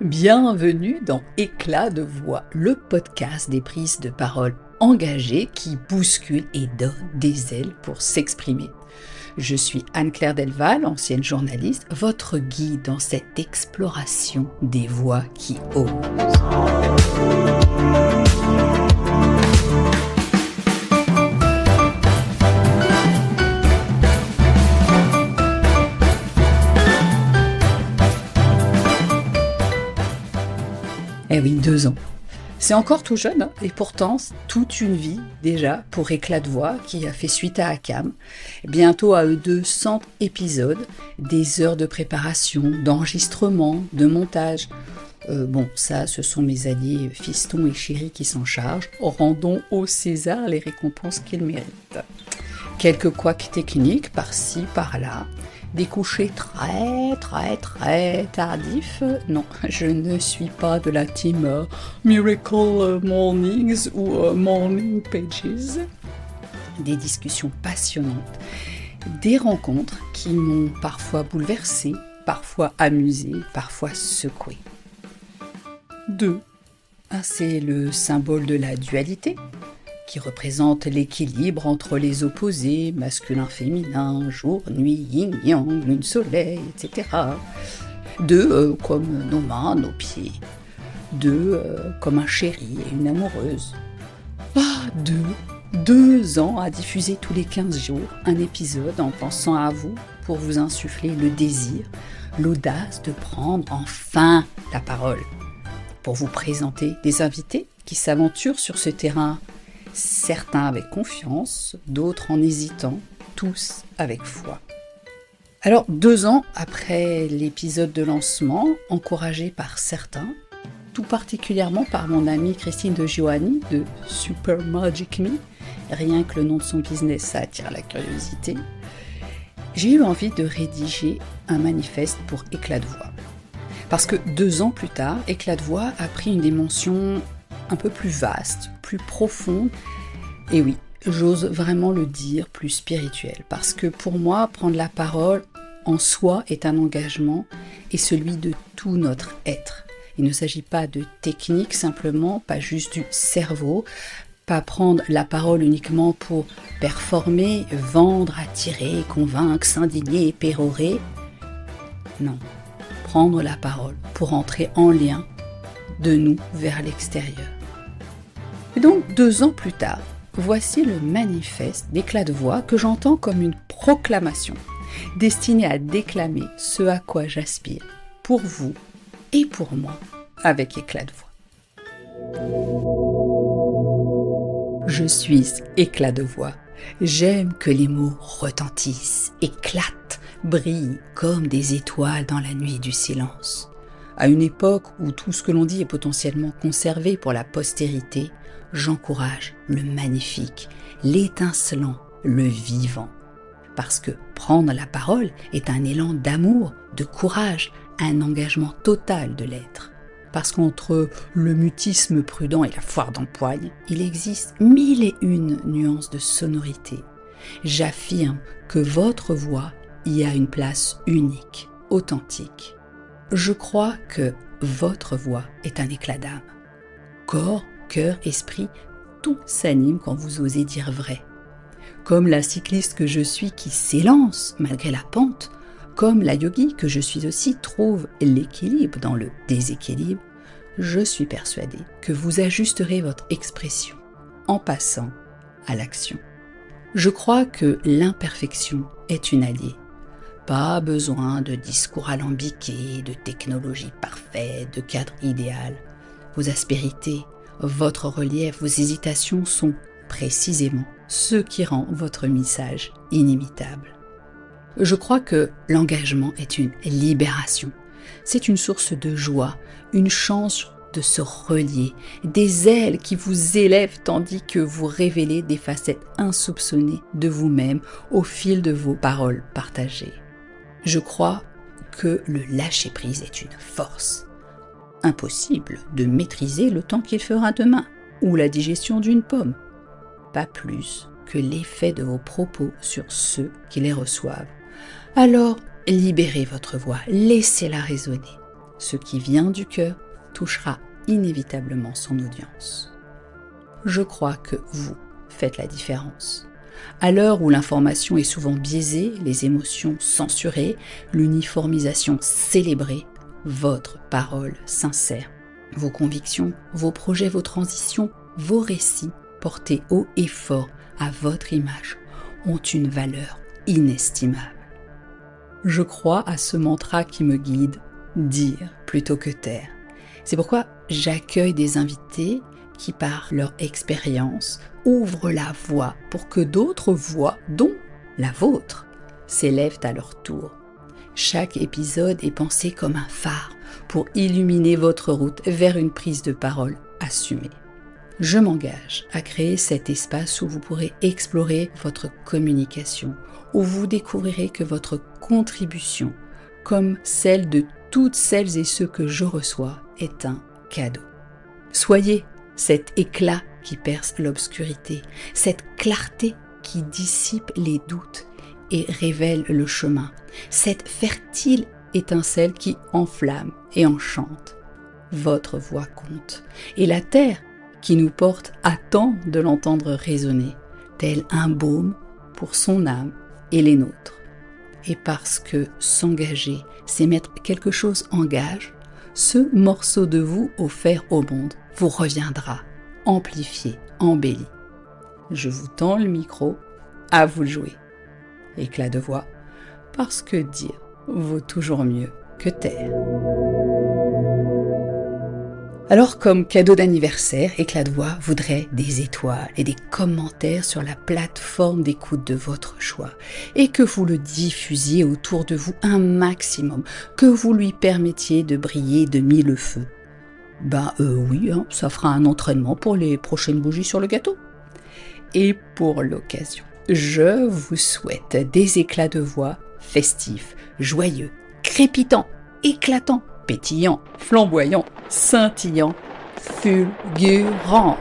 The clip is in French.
Bienvenue dans Éclat de voix, le podcast des prises de parole engagées qui bousculent et donnent des ailes pour s'exprimer. Je suis Anne-Claire Delval, ancienne journaliste, votre guide dans cette exploration des voix qui osent. Eh oui, 2 ans. C'est encore tout jeune, hein, et pourtant, toute une vie déjà pour Éclat de voix qui a fait suite à ACAM. Bientôt à 200 épisodes, des heures de préparation, d'enregistrement, de montage. Ça, ce sont mes alliés Fiston et Chéri qui s'en chargent. Rendons au César les récompenses qu'il mérite. Quelques couacs techniques par-ci, par-là. Des couchers très tardifs. Non, je ne suis pas de la team Miracle Mornings ou Morning Pages. Des discussions passionnantes, des rencontres qui m'ont parfois bouleversée, parfois amusée, parfois secouée. 2. C'est le symbole de la dualité, qui représente l'équilibre entre les opposés, masculin-féminin, jour, nuit, yin-yang, lune-soleil, etc. 2, comme nos mains, nos pieds. 2, comme un chéri et une amoureuse. 2 ans à diffuser tous les 15 jours un épisode en pensant à vous pour vous insuffler le désir, l'audace de prendre enfin la parole. Pour vous présenter des invités qui s'aventurent sur ce terrain, certains avec confiance, d'autres en hésitant, tous avec foi. Alors 2 ans après l'épisode de lancement, encouragé par certains, tout particulièrement par mon amie Christine de Giovanni de Super Magic Me, rien que le nom de son business, ça attire la curiosité, j'ai eu envie de rédiger un manifeste pour Éclat de voix. Parce que 2 ans plus tard, Éclat de voix a pris une dimension un peu plus vaste, plus profonde, et oui, j'ose vraiment le dire, plus spirituel. Parce que pour moi, prendre la parole en soi est un engagement et celui de tout notre être. Il ne s'agit pas de technique simplement, pas juste du cerveau, pas prendre la parole uniquement pour performer, vendre, attirer, convaincre, s'indigner, pérorer. Non, prendre la parole pour entrer en lien de nous vers l'extérieur. Et donc 2 ans plus tard, voici le manifeste d'Éclat de voix que j'entends comme une proclamation destinée à déclamer ce à quoi j'aspire pour vous et pour moi avec Éclat de voix. Je suis Éclat de voix. J'aime que les mots retentissent, éclatent, brillent comme des étoiles dans la nuit du silence. À une époque où tout ce que l'on dit est potentiellement conservé pour la postérité, j'encourage le magnifique, l'étincelant, le vivant. Parce que prendre la parole est un élan d'amour, de courage, un engagement total de l'être. Parce qu'entre le mutisme prudent et la foire d'empoigne, il existe 1001 nuances de sonorité. J'affirme que votre voix y a une place unique, authentique. Je crois que votre voix est un éclat d'âme. Corps, cœur, esprit, tout s'anime quand vous osez dire vrai. Comme la cycliste que je suis qui s'élance malgré la pente, comme la yogi que je suis aussi trouve l'équilibre dans le déséquilibre, je suis persuadée que vous ajusterez votre expression en passant à l'action. Je crois que l'imperfection est une alliée. Pas besoin de discours alambiqués, de technologie parfaite, de cadre idéal. Vos aspérités, votre relief, vos hésitations sont précisément ce qui rend votre message inimitable. Je crois que l'engagement est une libération. C'est une source de joie, une chance de se relier, des ailes qui vous élèvent tandis que vous révélez des facettes insoupçonnées de vous-même au fil de vos paroles partagées. Je crois que le lâcher-prise est une force. Impossible de maîtriser le temps qu'il fera demain, ou la digestion d'une pomme. Pas plus que l'effet de vos propos sur ceux qui les reçoivent. Alors, libérez votre voix, laissez-la résonner. Ce qui vient du cœur touchera inévitablement son audience. Je crois que vous faites la différence. À l'heure où l'information est souvent biaisée, les émotions censurées, l'uniformisation célébrée, votre parole sincère, vos convictions, vos projets, vos transitions, vos récits portés haut et fort à votre image ont une valeur inestimable. Je crois à ce mantra qui me guide, dire plutôt que taire. C'est pourquoi j'accueille des invités qui, par leur expérience, ouvrent la voie pour que d'autres voix, dont la vôtre, s'élèvent à leur tour. Chaque épisode est pensé comme un phare pour illuminer votre route vers une prise de parole assumée. Je m'engage à créer cet espace où vous pourrez explorer votre communication, où vous découvrirez que votre contribution, comme celle de toutes celles et ceux que je reçois, est un cadeau. Soyez cet éclat qui perce l'obscurité, cette clarté qui dissipe les doutes et révèle le chemin, cette fertile étincelle qui enflamme et enchante. Votre voix compte, et la terre qui nous porte attend de l'entendre résonner, tel un baume pour son âme et les nôtres. Et parce que s'engager, c'est mettre quelque chose en gage, ce morceau de vous offert au monde vous reviendra, amplifié, embelli. Je vous tends le micro, à vous le jouer. Éclat de voix, parce que dire vaut toujours mieux que taire. Alors, comme cadeau d'anniversaire, Éclat de voix voudrait des étoiles et des commentaires sur la plateforme d'écoute de votre choix et que vous le diffusiez autour de vous un maximum, que vous lui permettiez de briller de mille feux. Oui, ça fera un entraînement pour les prochaines bougies sur le gâteau. Et pour l'occasion, je vous souhaite des éclats de voix festifs, joyeux, crépitants, éclatants, pétillants, flamboyants, scintillants, fulgurants.